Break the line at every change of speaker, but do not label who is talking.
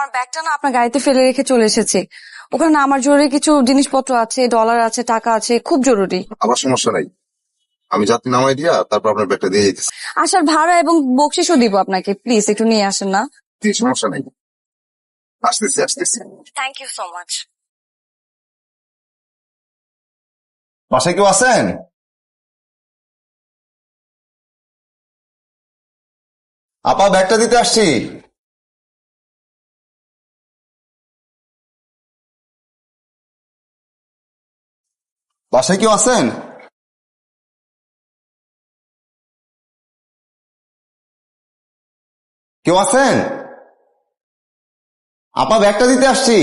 আমার ব্যাগটা না আপনার গাড়িতে ফেলে রেখে চলে এসেছি। ওখানে না আমার জরুরি কিছু জিনিসপত্র আছে, ডলার আছে, টাকা আছে, খুব জরুরি।
আবার সমস্যা নাই, আমি যাত্রী নামাই দিয়া তারপর আপনার ব্যাগটা দিয়ে যেতেছি।
আসার ভাড়া এবং বকশিসও দিব আপনাকে, প্লিজ একটু নিয়ে আসেন না।
সমস্যা নাই, আসতেছি আসতেছি।
Thank you so much.
বাসায় কেউ আছেন? আপা ব্যাগটা দিতে আসছি। বাসায় কেউ আছেন? কেউ আছেন? আপা ব্যাগটা দিতে আসছি।